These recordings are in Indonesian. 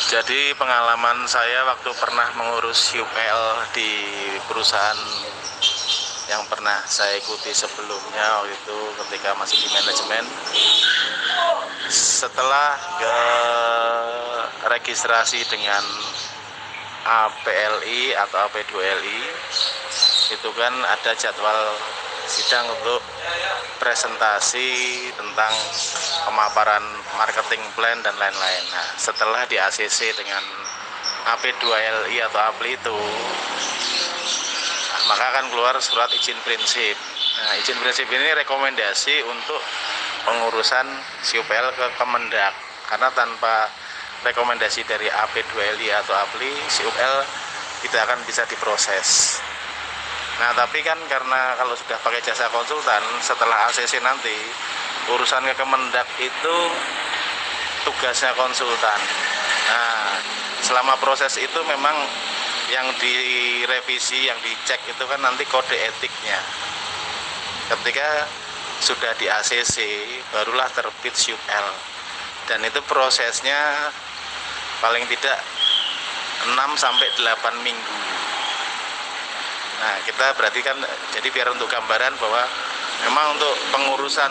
Jadi pengalaman saya waktu pernah mengurus UPL di perusahaan yang pernah saya ikuti sebelumnya, waktu itu ketika masih di manajemen, setelah registrasi dengan APLI atau AP2LI, itu kan ada jadwal sidang untuk presentasi tentang pemaparan marketing plan dan lain-lain. Nah, setelah di ACC dengan AP2LI atau APLI itu, maka akan keluar surat izin prinsip. Nah, izin prinsip ini rekomendasi untuk pengurusan UPL ke Kemendak, karena tanpa rekomendasi dari AP2LI atau APLI, UPL tidak akan bisa diproses. Nah, tapi kan karena kalau sudah pakai jasa konsultan, setelah ACC nanti, urusan ke Kemendak itu tugasnya konsultan. Nah, selama proses itu memang yang direvisi, yang dicek itu kan nanti kode etiknya. Ketika sudah di ACC, barulah terbit UPL. Dan itu prosesnya paling tidak 6-8 minggu. Nah, kita berarti kan, jadi biar untuk gambaran bahwa memang untuk pengurusan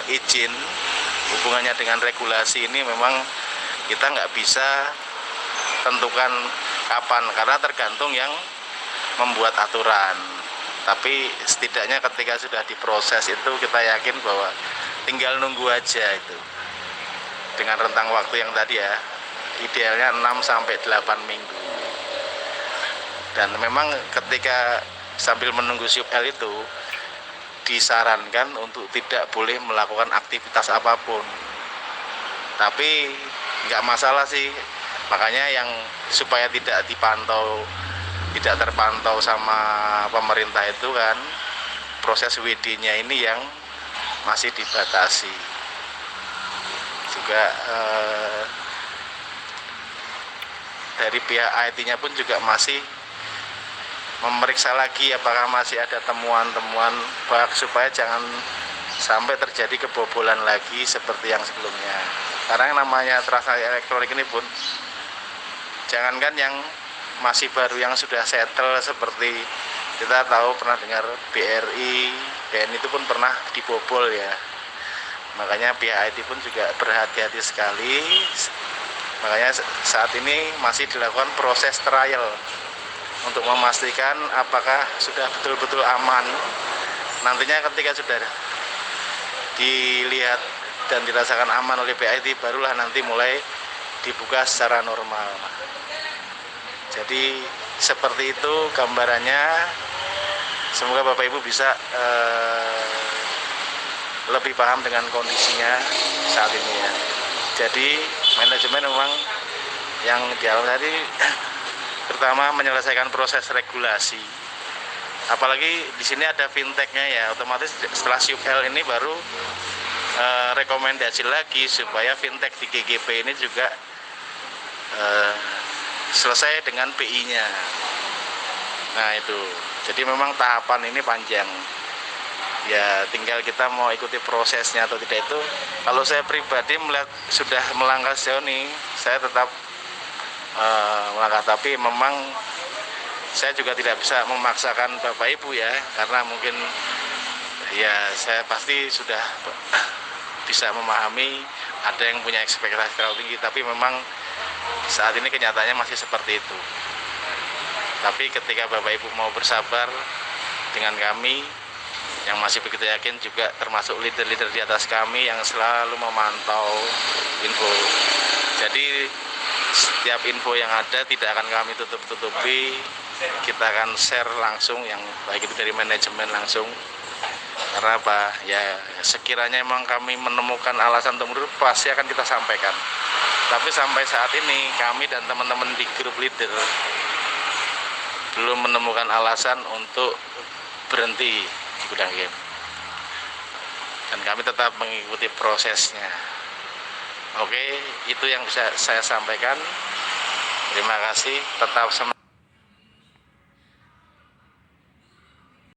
izin hubungannya dengan regulasi ini memang kita nggak bisa tentukan kapan, karena tergantung yang membuat aturan. Tapi setidaknya ketika sudah diproses itu kita yakin bahwa tinggal nunggu aja itu. Dengan rentang waktu yang tadi ya, idealnya 6-8 minggu. Dan memang ketika sambil menunggu UPL itu disarankan untuk tidak boleh melakukan aktivitas apapun. Tapi nggak masalah sih, makanya yang supaya tidak terpantau sama pemerintah itu kan, proses WD-nya ini yang masih dibatasi. Juga dari pihak IT-nya pun juga masih memeriksa lagi apakah masih ada temuan-temuan bug, supaya jangan sampai terjadi kebobolan lagi seperti yang sebelumnya. Karena yang namanya transaksi elektronik ini pun, jangankan yang masih baru, yang sudah settle seperti kita tahu pernah dengar BRI, BNI itu pun pernah dibobol ya. Makanya pihak IT pun juga berhati-hati sekali. Makanya saat ini masih dilakukan proses trial untuk memastikan apakah sudah betul-betul aman. Nantinya ketika sudah dilihat dan dirasakan aman oleh PIT, barulah nanti mulai dibuka secara normal. Jadi seperti itu gambarannya. Semoga Bapak Ibu bisa lebih paham dengan kondisinya saat ini ya. Jadi manajemen memang yang di awal tadi terutama menyelesaikan proses regulasi. Apalagi di sini ada fintechnya ya, otomatis setelah UPL ini baru rekomendasi lagi supaya fintech di GGP ini juga selesai dengan PI-nya. Nah itu, jadi memang tahapan ini panjang. Ya tinggal kita mau ikuti prosesnya atau tidak, itu kalau saya pribadi melihat sudah melangkah sejauh ini, saya tetap melangkah. Tapi memang saya juga tidak bisa memaksakan Bapak Ibu ya, karena mungkin ya saya pasti sudah bisa memahami ada yang punya ekspektasi terlalu tinggi, tapi memang saat ini kenyataannya masih seperti itu. Tapi ketika Bapak Ibu mau bersabar dengan kami yang masih begitu yakin, juga termasuk leader-leader di atas kami yang selalu memantau info. Jadi setiap info yang ada tidak akan kami tutup-tutupi, kita akan share langsung, yang baik itu dari manajemen langsung. Karena apa? Ya sekiranya memang kami menemukan alasan untuk mundur, pasti akan kita sampaikan. Tapi sampai saat ini kami dan teman-teman di grup leader belum menemukan alasan untuk berhenti di gudang game. Dan kami tetap mengikuti prosesnya. Oke, itu yang bisa saya sampaikan. Terima kasih, tetap semangat.